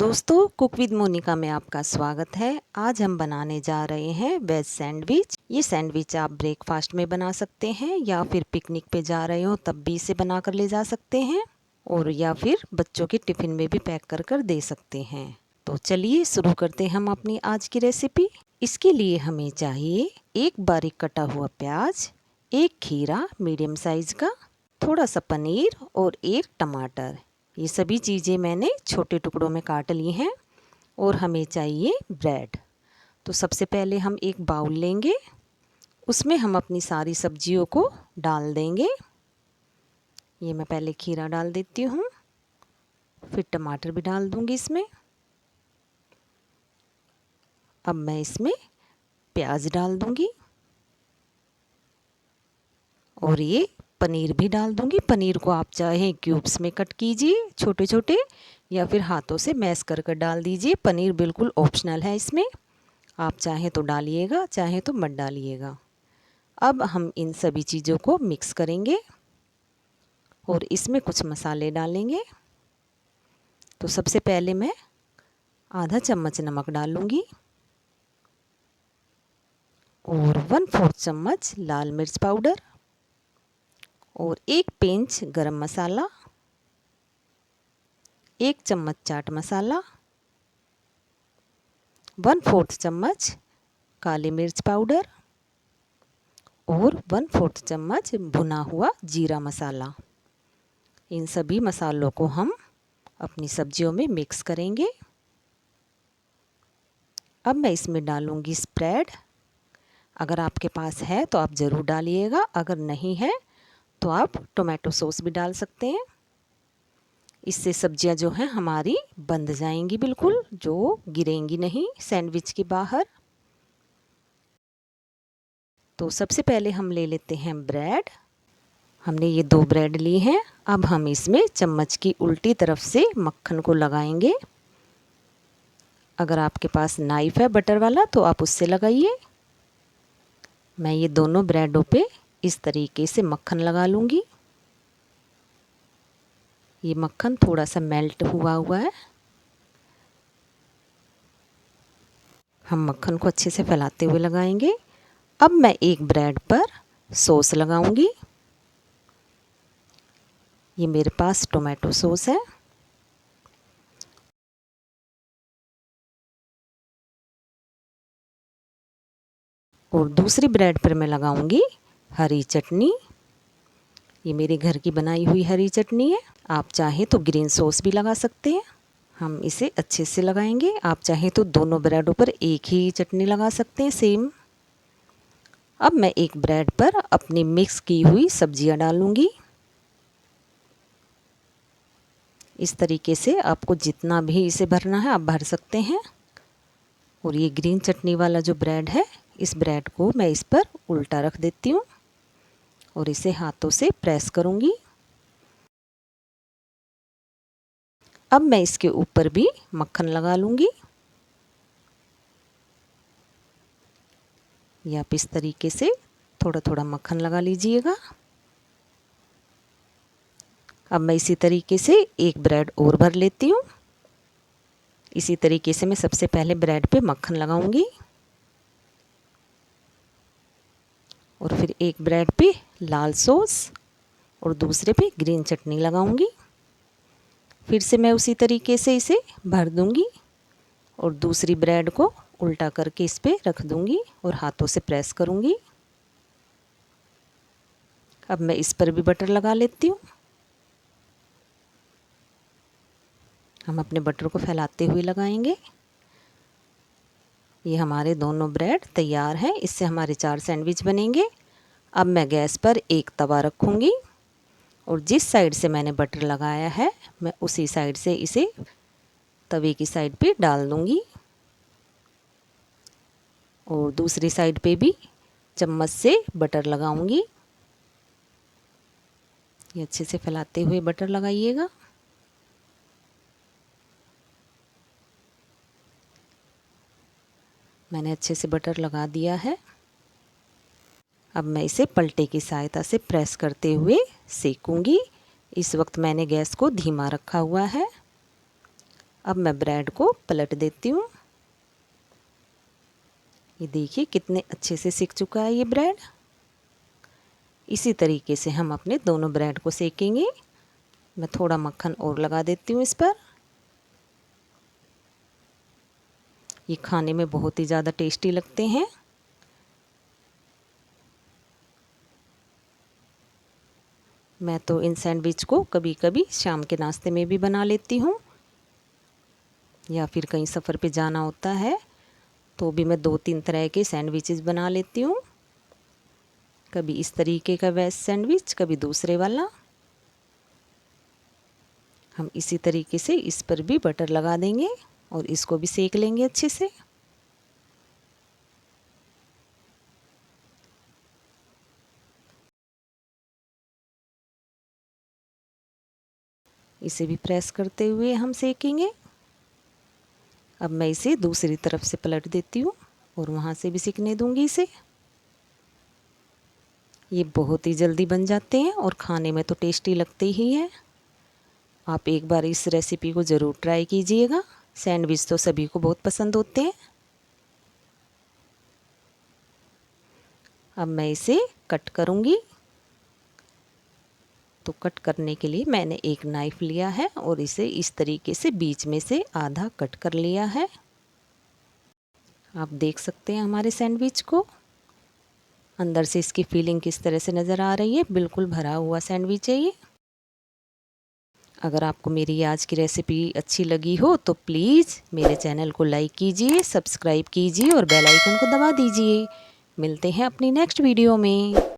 दोस्तों, cook with Monika में आपका स्वागत है। आज हम बनाने जा रहे हैं वेज सैंडविच। ये सैंडविच आप ब्रेकफास्ट में बना सकते हैं या फिर पिकनिक पे जा रहे हो तब भी इसे बना कर ले जा सकते हैं, और या फिर बच्चों के टिफ़िन में भी पैक कर कर दे सकते हैं। तो चलिए शुरू करते हैं हम अपनी आज की रेसिपी। इसके लिए हमें चाहिए एक बारीक कटा हुआ प्याज, एक खीरा मीडियम साइज़ का, थोड़ा सा पनीर और एक टमाटर। ये सभी चीज़ें मैंने छोटे टुकड़ों में काट ली हैं। और हमें चाहिए ब्रेड। तो सबसे पहले हम एक बाउल लेंगे, उसमें हम अपनी सारी सब्जियों को डाल देंगे। ये मैं पहले खीरा डाल देती हूँ, फिर टमाटर भी डाल दूँगी इसमें। अब मैं इसमें प्याज डाल दूँगी और ये पनीर भी डाल दूँगी। पनीर को आप चाहें क्यूब्स में कट कीजिए छोटे छोटे, या फिर हाथों से मैश कर कर डाल दीजिए। पनीर बिल्कुल ऑप्शनल है इसमें, आप चाहें तो डालिएगा, चाहें तो मत डालिएगा। अब हम इन सभी चीज़ों को मिक्स करेंगे और इसमें कुछ मसाले डालेंगे। तो सबसे पहले मैं आधा चम्मच नमक डालूँगी और 1/4 चम्मच लाल मिर्च पाउडर और 1 पिंच गरम मसाला, 1 चम्मच चाट मसाला, 1/4 चम्मच काली मिर्च पाउडर और 1/4 चम्मच भुना हुआ जीरा मसाला। इन सभी मसालों को हम अपनी सब्जियों में मिक्स करेंगे। अब मैं इसमें डालूँगी स्प्रेड। अगर आपके पास है तो आप ज़रूर डालिएगा, अगर नहीं है तो आप टोमेटो सॉस भी डाल सकते हैं। इससे सब्जियां जो हैं हमारी बंध जाएंगी, बिल्कुल जो गिरेंगी नहीं सैंडविच के बाहर। तो सबसे पहले हम ले लेते हैं ब्रेड। हमने ये 2 ब्रेड ली हैं। अब हम इसमें चम्मच की उल्टी तरफ से मक्खन को लगाएंगे। अगर आपके पास नाइफ़ है बटर वाला तो आप उससे लगाइए। मैं ये दोनों ब्रेडों पे इस तरीके से मक्खन लगा लूँगी। ये मक्खन थोड़ा सा मेल्ट हुआ है। हम मक्खन को अच्छे से फैलाते हुए लगाएंगे। अब मैं एक ब्रेड पर सॉस लगाऊंगी। ये मेरे पास टोमेटो सॉस है। और दूसरी ब्रेड पर मैं लगाऊंगी हरी चटनी। ये मेरे घर की बनाई हुई हरी चटनी है। आप चाहें तो ग्रीन सॉस भी लगा सकते हैं। हम इसे अच्छे से लगाएंगे। आप चाहें तो दोनों ब्रेडों पर एक ही चटनी लगा सकते हैं सेम। अब मैं एक ब्रेड पर अपनी मिक्स की हुई सब्जियां डालूंगी। इस तरीके से आपको जितना भी इसे भरना है आप भर सकते हैं। और ये ग्रीन चटनी वाला जो ब्रेड है, इस ब्रेड को मैं इस पर उल्टा रख देती हूँ और इसे हाथों से प्रेस करूँगी। अब मैं इसके ऊपर भी मक्खन लगा लूँगी। या आप इस तरीके से थोड़ा थोड़ा मक्खन लगा लीजिएगा। अब मैं इसी तरीके से एक ब्रेड और भर लेती हूँ। इसी तरीके से मैं सबसे पहले ब्रेड पे मक्खन लगाऊंगी और फिर एक ब्रेड पे लाल सॉस और दूसरे पे ग्रीन चटनी लगाऊंगी। फिर से मैं उसी तरीके से इसे भर दूंगी और दूसरी ब्रेड को उल्टा करके इस पे रख दूंगी और हाथों से प्रेस करूंगी। अब मैं इस पर भी बटर लगा लेती हूँ। हम अपने बटर को फैलाते हुए लगाएंगे। ये हमारे दोनों ब्रेड तैयार हैं। इससे हमारे 4 सैंडविच बनेंगे। अब मैं गैस पर एक तवा रखूँगी और जिस साइड से मैंने बटर लगाया है मैं उसी साइड से इसे तवे की साइड पे डाल दूँगी और दूसरी साइड पे भी चम्मच से बटर लगाऊँगी। ये अच्छे से फैलाते हुए बटर लगाइएगा। मैंने अच्छे से बटर लगा दिया है। अब मैं इसे पलटे की सहायता से प्रेस करते हुए सेकूंगी। इस वक्त मैंने गैस को धीमा रखा हुआ है। अब मैं ब्रेड को पलट देती हूँ। ये देखिए कितने अच्छे से सिक चुका है ये ब्रेड। इसी तरीके से हम अपने दोनों ब्रेड को सेकेंगे। मैं थोड़ा मक्खन और लगा देती हूँ इस पर। ये खाने में बहुत ही ज़्यादा टेस्टी लगते हैं। मैं तो इन सैंडविच को कभी कभी शाम के नाश्ते में भी बना लेती हूँ, या फिर कहीं सफ़र पे जाना होता है तो भी मैं 2-3 तरह के सैंडविचेस बना लेती हूँ। कभी इस तरीके का वेज सैंडविच, कभी दूसरे वाला। हम इसी तरीके से इस पर भी बटर लगा देंगे और इसको भी सेक लेंगे अच्छे से। इसे भी प्रेस करते हुए हम सेकेंगे। अब मैं इसे दूसरी तरफ से पलट देती हूँ और वहाँ से भी सेकने दूंगी इसे। ये बहुत ही जल्दी बन जाते हैं और खाने में तो टेस्टी लगते ही हैं। आप एक बार इस रेसिपी को ज़रूर ट्राई कीजिएगा। सैंडविच तो सभी को बहुत पसंद होते हैं। अब मैं इसे कट करूँगी। तो कट करने के लिए मैंने एक नाइफ़ लिया है और इसे इस तरीके से बीच में से आधा कट कर लिया है। आप देख सकते हैं हमारे सैंडविच को। अंदर से इसकी फीलिंग किस तरह से नज़र आ रही है। बिल्कुल भरा हुआ सैंडविच है ये। अगर आपको मेरी आज की रेसिपी अच्छी लगी हो तो प्लीज़ मेरे चैनल को लाइक कीजिए, सब्सक्राइब कीजिए और बेल आइकन को दबा दीजिए। मिलते हैं अपनी नेक्स्ट वीडियो में।